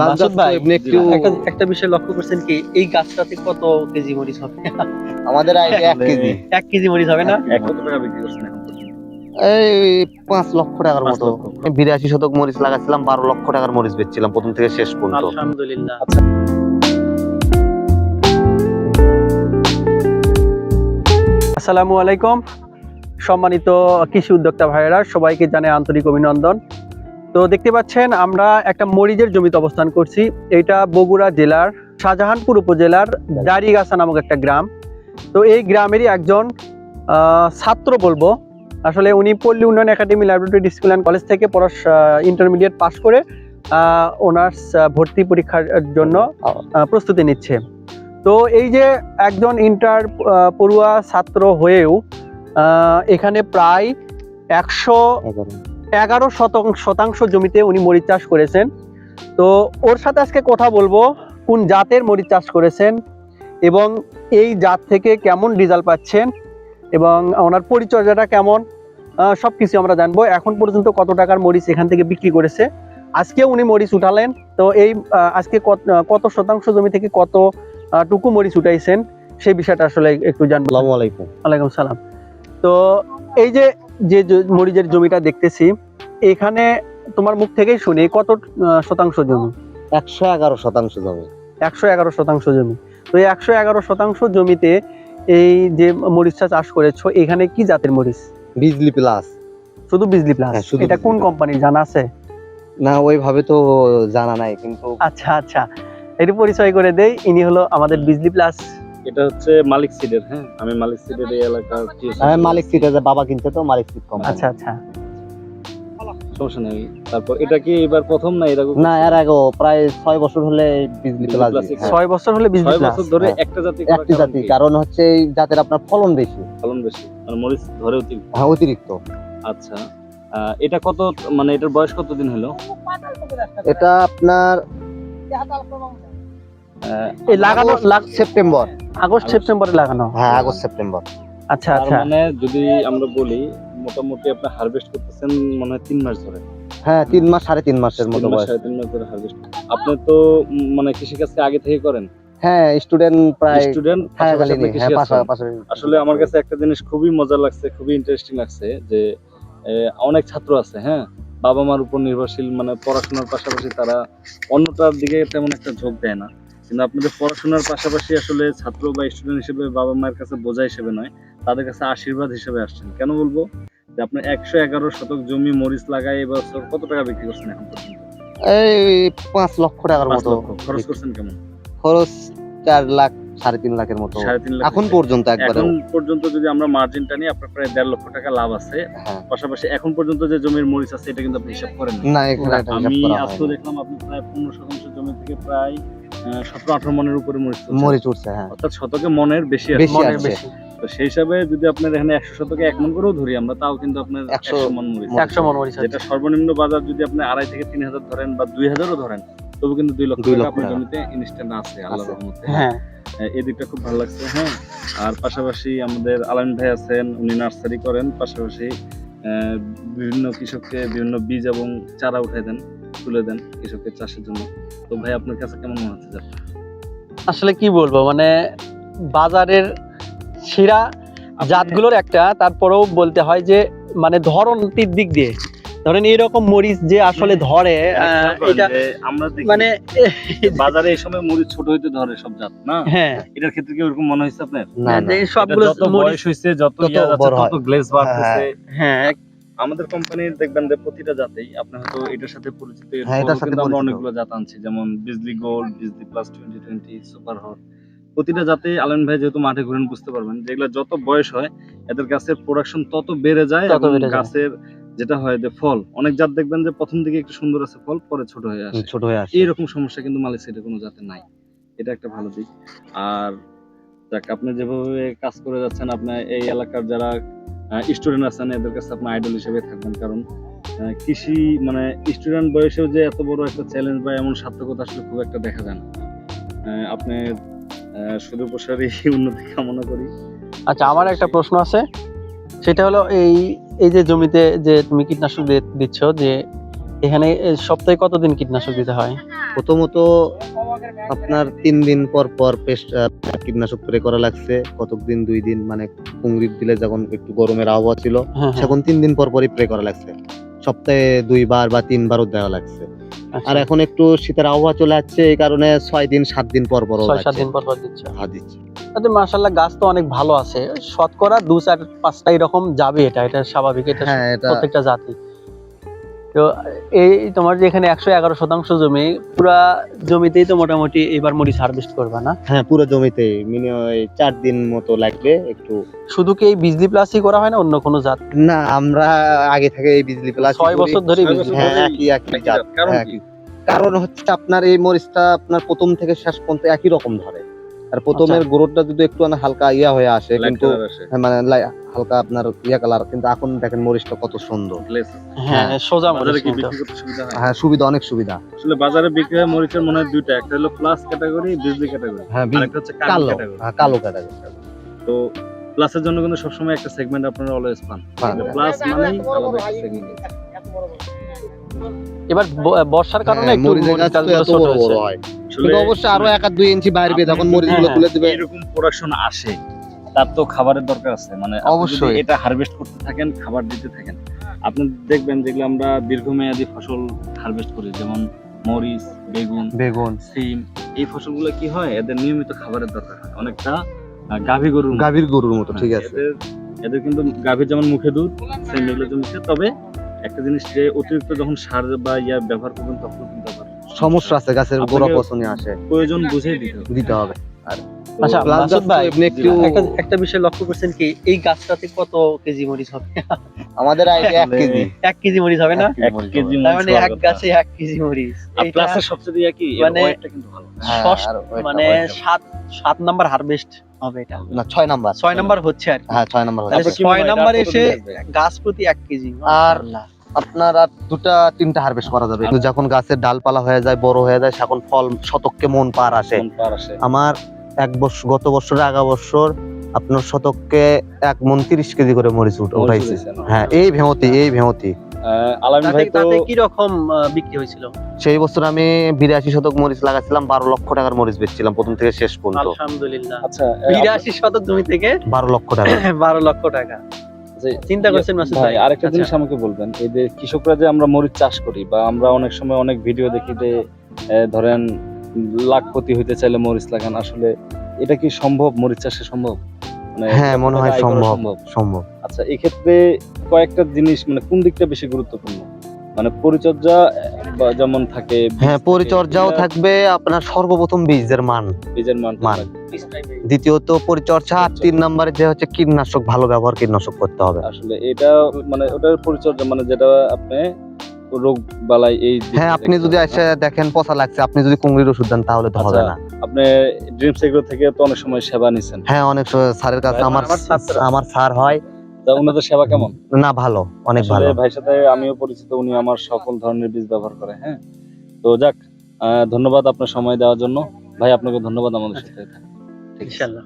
মাসুদ ভাই একটা বিষয় লক্ষ্য করছেন কি, এই গাছটাতে কত কেজি মরিচ হবে? আমাদের আইডিয়া 1 কেজি 1 কেজি মরিচ হবে না? কত টাকা বিক্রি করছেন এখন পর্যন্ত? এই 5 লক্ষ টাকার 5 মতো। লক্ষ। 82 শতক মরিচ লাগাচ্ছিলাম, 12 লক্ষ টাকার মরিচ বেচছিলাম প্রথম থেকে শেষ পর্যন্ত। আলহামদুলিল্লাহ। আসসালামু আলাইকুম সম্মানিত কৃষি উদ্যোক্তা ভাইয়েরা, সবাইকে জানাই আন্তরিক অভিনন্দন। তো দেখতে পাচ্ছেন আমরা একটা মরিচের জমিতে অবস্থান করছি। এটা বগুড়া জেলার শাহজাহানপুর উপজেলার দাড়িগাছা নামক একটা গ্রাম। তো এই গ্রামেরই একজন ছাত্র বলবো, আসলে উনি পল্লী উন্নয়ন academy laboratory school and college থেকে ইন্টারমিডিয়েট পাস করে অনার্স ভর্তি পরীক্ষার জন্য প্রস্তুতি নিচ্ছে। তো এই যে একজন ইন্টার পড়ুয়া ছাত্র হয়েও এখানে প্রায় 111 শতাংশ জমিতে উনি মরিচ চাষ করেছেন। তো ওর সাথে আজকে কথা বলবো কোন জাতের মরিচ চাষ করেছেন এবং এই জাত থেকে কেমন রেজাল্ট পাচ্ছেন এবং ওনার পরিচর্যাটা কেমন, সব কিছু আমরা জানবো। এখন পর্যন্ত কত টাকার মরিচ এখান থেকে বিক্রি করেছে, আজকে উনি মরিচ উঠালেন। তো এই আজকে কত শতাংশ জমি থেকে কত টুকু মরিচ উঠাইছেন সেই বিষয়টা আসলে একটু জানবো। আসসালামু আলাইকুম। ওয়ালাইকুম সালাম। তো এই যে মরিচের জমিটা দেখতেছি, এখানে তোমার মুখ থেকেই শুনি কত শতাংশ জমি? 111 শতাংশ জমি। 111 শতাংশ জমি। তো এই 111 শতাংশ জমিতে এই যে মরিচটা চাষ করেছো, এখানে কি জাতের মরিচ? বিজলি প্লাস। শুধু বিজলি প্লাস? হ্যাঁ, শুধু এটা কোন বিজলি কোম্পানির জানা আছে? না, ওইভাবে তো জানা নাই, কিন্তু আচ্ছা, এটি পরিচয় করে দেই। ইনি হলো আমাদের বিজলি প্লাস। এটা হচ্ছে মালিক সিডের। হ্যাঁ, আমি মালিক সিডের এই এলাকার মালিক সিট আছে, বাবা কিনতে, তো মালিক সিট কম। আচ্ছা, সমস্যা নেই। তারপর এটা কি এবার প্রথম না এরকম? না, এর আগে প্রায় 6 বছর হলে বিজলি প্লাস। 6 বছর হলে বিজলি 6 প্লাস। বছর ধরে হ্যাঁ। একটা জাতি একটি জাতি, কারণ হচ্ছে এই জাতের আপনার ফলন বেশি। ফলন বেশি, মানে মরিচ ধরে অতিরিক্ত। হ্যাঁ, অতিরিক্ত। আচ্ছা, এটা কত, মানে এটার বয়স কতদিন হলো? এটা আপনার এই লাগানো সেপ্টেম্বর, আগস্ট সেপ্টেম্বরে লাগানো। হ্যাঁ আগস্ট সেপ্টেম্বর। আচ্ছা, তার মানে যদি আমরা বলি মোটামুটি আপনি হারভেস্ট করতেছেন মনে হয় 3 মাস ধরে। হ্যাঁ, 3 মাস 3.5 মাসের মতো বয়স। 3.5 মাস ধরে হারভেস্ট। আপনি তো মানে কৃষিকাজ আগে থেকে করেন? হ্যাঁ, স্টুডেন্ট প্রায় স্টুডেন্ট। থাকাকালীন। হ্যাঁ, পাশাপাশি। আসলে আমার কাছে একটা জিনিস খুবই মজা লাগছে, খুবই ইন্টারেস্টিং লাগছে যে অনেক ছাত্র আছে, হ্যাঁ, বাবা মার উপর নির্ভরশীল, মানে পড়াশোনার পাশাপাশি তারা অন্যটার দিকে তেমন একটা ঝোঁক দেয় না। কিন্তু আপনাদের পড়াশোনার পাশাপাশি আসলে ছাত্র বা স্টুডেন্ট হিসেবে বাবা মায়ের কাছে বোঝা হিসেবে নয়, তাদের কাছে আশীর্বাদ হিসেবে আসছেন। কেন বলবো যে আপনি 111 শতক জমি মরিচ লাগাই এবছর কত টাকা বিক্রি করছেন এখন পর্যন্ত? এই 5 লক্ষ টাকার 5 মতো। লক্ষ। খরচ করছেন কেমন? খরচ 4 লাখ 3.5 লাখের মতো 3.5 লাখ এখন পর্যন্ত। একবারে এখন পর্যন্ত যদি আমরা মার্জিনটা নিই, আপনার প্রায় 1.5 লক্ষ টাকা লাভ আছে। হ্যাঁ। পাশাপাশি এখন পর্যন্ত যে জমির মরিচ আছে এটা কিন্তু আপনি হিসাব করেন না, এখানে এটা হিসাব আমি করা আজকে হয়নি। দেখলাম আপনি প্রায় 15% জমি থেকে প্রায় 17-18 মনের উপরে মরিচ উঠছে। হ্যাঁ, অর্থাৎ শতকে মনের বেশি আছে। বেশি আছে। তো সেই হিসাবে যদি আপনার এখানে 100 শতকে 1 মন করেও ধরি আমরা, তাও কিন্তু আপনার 100 মন মরিচ। 100 মন মরিচ। যেটা সর্বনিম্ন বাজার যদি আপনি 2.5 থেকে 3,000 ধরেন বা 2,000ও ধরেন, তবু কিন্তু 2 লক্ষ টাকা আপনার জমিতে ইনস্ট্যান্ট আছে আল্লাহর রহমতে। হ্যাঁ, এই দিকটা খুব ভালো লাগছে। হ্যাঁ, আর পাশাপাশি আমাদের আলামিন ভাই আছেন, উনি নার্সারি করেন, পাশাপাশি বিভিন্ন কৃষককে বিভিন্ন বীজ এবং চারা উঠাই দেন, তুলে দেন কৃষকের চাষের জন্য। তো ভাই আপনার কাছে কেমন মনে হচ্ছে? আসলে কি বলবো, মানে বাজারের সেরা জাতগুলোর একটা, তারপরেও বলতে হয় যে মানে ধরনটির দিক দিয়ে ধরেন এইরকম মরিচ যে আসলে ধরে, এটা আমরা দেখি মানে বাজারে এই সময় মরিচ ছোট হইতে ধরে সব জাত না। হ্যাঁ, এটার ক্ষেত্রে কি ওরকম মনে হয়েছে আপনার? না, যে না, সবগুলো যত বয়স হইছে, যত তত ইয়া যাচ্ছে, বড় হয়। তত গ্লেজ বাড়তেছে। হ্যাঁ, আমাদের কোম্পানির দেখবেন যে প্রতিটা জাতেই আপনি হয়তো এটার সাথে পরিচিত, হ্যাঁ, এটার সাথে কিন্তু আমরা পরিচিত। অনেকগুলো জাত আনছি, যেমন বিজলি গোল্ড, বিজলি প্লাস 2020, সুপার হট। প্রতিটা জাতেই আলামিন ভাই যেহেতু মাঠে ঘুরেন বুঝতে পারবেন যেগুলো যত বয়স হয় এদের গাছের প্রোডাকশন তত বেড়ে যায়, তত এবং বেড়ে যায়। গাছের যেটা হয় যে ফল, অনেক জাত দেখবেন যে প্রথম দিকে একটু সুন্দর আছে ফল, পরে ছোট হয়ে আসে। ছোট হয়ে আসে। এইরকম সমস্যা কিন্তু মালিক সাইডে কোনো জাতে নাই। এটা একটা ভালো দিক। আর যাক, আপনি যেভাবে কাজ করে যাচ্ছেন, আপনার এই এলাকার যারা স্টুডেন্ট আছেন এদের কাছে আপনি আইডল হিসেবে থাকবেন, কারণ কৃষি মানে স্টুডেন্ট বয়সেও যে এত বড় একটা চ্যালেঞ্জ বা এমন সার্থকতা আসলে খুব একটা দেখা যায় না। আপনি শুধু প্রসারী উন্নতি কামনা করি। আচ্ছা, আমার একটা প্রশ্ন আছে, সেটা হলো এই যে জমিতে যে তুমি কীটনাশক দিচ্ছ, যে এখানে সপ্তাহে কতদিন কীটনাশক দিতে হয়? প্রথমত আপনার 3 দিন পর পর পেস্ট কীটনাশক স্প্রে করা লাগছে, কতক দিন 2 দিন, মানে কুংড়ির দিলে যখন একটু গরমের আবহাওয়া ছিল হ্যাঁ, তখন 3 দিন পর পরই স্প্রে করা লাগছে, সপ্তাহে 2 বার বা 3বারও দেওয়া লাগছে। আচ্ছা। আর এখন একটু শীতের আবহাওয়া চলে যাচ্ছে, এই কারণে 6 দিন 7 দিন পর পর 6-7 দিন পর পর দিচ্ছে। দিচ্ছে। তাতে মাশাআল্লাহ গাছ তো অনেক ভালো আছে, শতকরা 2-4-5টা এরকম যাবে, এটা স্বাভাবিক, এটা হ্যাঁ, এটা প্রত্যেকটা জাতি। তো এই তোমার যে এখানে 111% জমি, পুরা জমিতেই তো মোটামুটি এবার মরিচ হারভেস্ট করবা না? হ্যাঁ, পুরো জমিতে মিনিমাম 4 দিন মতো লাগবে একটু। শুধু কি এই বিজলি প্লাসই করা হয় না অন্য কোনো জাত? না, আমরা আগে থেকে এই বিজলি প্লাস 6 বছর ধরে বিজলি। হ্যাঁ, একই জাত। কারণ হ্যাঁ, কি? কারণ হচ্ছে আপনার এই মরিচটা আপনার প্রথম থেকে শেষ পর্যন্ত একই রকম ধরে। আর প্রথমের গ্রোথটা যদি একটু হালকা ইয়া হয়ে আসে, কিন্তু হ্যাঁ, মানে হালকা আপনার ইয়া কালার, কিন্তু এখন দেখেন মরিচটা কত সুন্দর। হ্যাঁ, সোজা বাজারে মরিচ কি কিন্তু। বিক্রি করতে সুবিধা হয়? হ্যাঁ, সুবিধা, অনেক সুবিধা। আসলে বাজারে বিক্রি হয় মরিচের মনে হয় দুইটা, একটা হলো প্লাস ক্যাটাগরি, বিজলি ক্যাটাগরি, হ্যাঁ, আরেকটা হচ্ছে কালো কালো, ক্যাটাগরি। হ্যাঁ, কালো ক্যাটাগরি। তো প্লাসের জন্য কিন্তু সবসময় একটা সেগমেন্ট আপনারা অলওয়েজ পান। পান। প্লাস মানেই আলাদা একটা সেগমেন্ট। এবার বর্ষার কারণে হ্যাঁ, একটু মরিচের মরিচ গাছ তো গাছগুলো এত ছোট বড় হয়েছে। বড় হয়, কিন্তু অবশ্যই আরো 1 আর 2 ইঞ্চি বাড়বে যখন মরিচগুলো হ্যাঁ, তুলে দিবে। এরকম প্রোডাকশন আসে, তার তো খাবারের দরকার আছে, মানে আপনি যদি অবশ্যই। এটা হারভেস্ট করতে থাকেন, খাবার দিতে থাকেন, আপনি দেখবেন যেগুলো আমরা দীর্ঘমেয়াদী ফসল হারভেস্ট করি, যেমন মরিচ, বেগুন, সিম, এই ফসলগুলো কি হয়, এদের নিয়মিত খাবারের দরকার হয়, অনেকটা গাভী গরুর মতো। গাভীর গরুর মতো, ঠিক আছে। এদের কিন্তু গাভীর যেমন মুখে দুধ, সেম এগুলো যে মুখে, তবে একটা জিনিস, যে অতিরিক্ত যখন সার বা ইয়া ব্যবহার করবেন তখন কিন্তু আবার সমস্যা আছে, গাছের আপনাকে গোড়া পচনে আসে, প্রয়োজন বুঝে দিতে হবে। আচ্ছা, Plus মাসুদ গাছ তো ভাই, এমনি একটু একটা বিষয় লক্ষ্য করছেন কি, এই গাছটাতে কত কেজি মরিচ হবে? আমাদের আইডিয়া 1 কেজি। 1 কেজি মরিচ হবে না? 1 কেজি তার মানে মরিচ এক গাছে 1 কেজি মরিচ। এইটা প্লাসের সবচেয়ে কি, মানে ওয়েটটা কিন্তু ভালো। হ্যাঁ, ষষ্ঠ, আর ওইটা মানে ওইটা। 7 নাম্বার হারভেস্ট হবে এটা। না, 6 নাম্বার। 6 নাম্বার হচ্ছে আর কি। হ্যাঁ, 6 নাম্বার তাহলে হচ্ছে। কি মনে 6 হয়, নাম্বার এটা আর এসে কতদিন লাগবে? গাছ প্রতি 1 কেজি। আর মাশাআল্লাহ। আপনার আর 2টা 3টা হারভেস্ট করা যাবে, কিন্তু যখন গাছের ডালপালা হয়ে যায়, বড় হয়ে যায়, তখন ফল শতককে মন পার আসে। কোন পার আসে? আমার গত বছরে আগা বছর আপনার শতককে 1 মন 30 কেজি করে মরিচ উঠাইছে। হয়েছে না? হ্যাঁ, এই ভেমতি। আলামিন ভাই তো তাতে কি রকম বিক্রি হয়েছিল? সেই বছর আমি 82 শতক মরিচ লাগাছিলাম, 12 লক্ষ টাকার মরিচ বেচছিলাম প্রথম থেকে শেষ পর্যন্ত। আলহামদুলিল্লাহ। আচ্ছা 82 শতক জমি থেকে 12 লক্ষ টাকা। 12 লক্ষ টাকা। চিন্তা করছেন মাসুদ ভাই, ভাই? আরেকটা আচ্ছা। জিনিস আমাকে বলবেন, এই যে কৃষকরা যে আমরা মরিচ চাষ করি, বা আমরা অনেক সময় অনেক ভিডিও দেখি যে ধরেন লাখপতি হইতে চাইলে মরিচ লাগান, আসলে এটা কি সম্ভব? মরিচ চাষে সম্ভব? মানে হ্যাঁ, মনে হয় আয় করা সম্ভব। আচ্ছা, এই ক্ষেত্রে কয়েকটা জিনিস, মানে কোন দিকটা বেশি গুরুত্বপূর্ণ? মানে পরিচর্যা বা যেমন থাকে, বীজ হ্যাঁ, থাকে, পরিচর্যাও এগুলা থাকবে আপনার, সর্বপ্রথম বীজের মান, বীজের মান মান। থাকবে। দ্বিতীয়ত পরিচর্যা, আর 3 নম্বরে যে হচ্ছে কীটনাশক, ভালো ব্যবহার কীটনাশক করতে হবে। আসলে এটা মানে ওটার পরিচর্যা, মানে যেটা আপনি রোগ বালাই এই দিক হ্যাঁ, আপনি দেখতে যদি হবে, এসে দেখেন পচা লাগছে, আপনি যদি কুংড়ির ওষুধ দেন তাহলে তো হবে আচ্ছা, না। আপনি ড্রিমস এগ্রো থেকে তো অনেক সময় সেবা নিছেন, হ্যাঁ, অনেক স্যারের কাছে আমার ছাত্র। আমার স্যার হয় তা ওনাদের সেবা কেমন? না, ভালো, অনেক আসলে ভালো। ভাইয়ের সাথে আমিও পরিচিত, উনি আমার সকল ধরনের বীজ ব্যবহার করে। হ্যাঁ, তো যাক, ধন্যবাদ আপনার সময় দেওয়ার জন্য ভাই, আপনাকে ধন্যবাদ আমাদের সাথে। ইনশাআল্লাহ।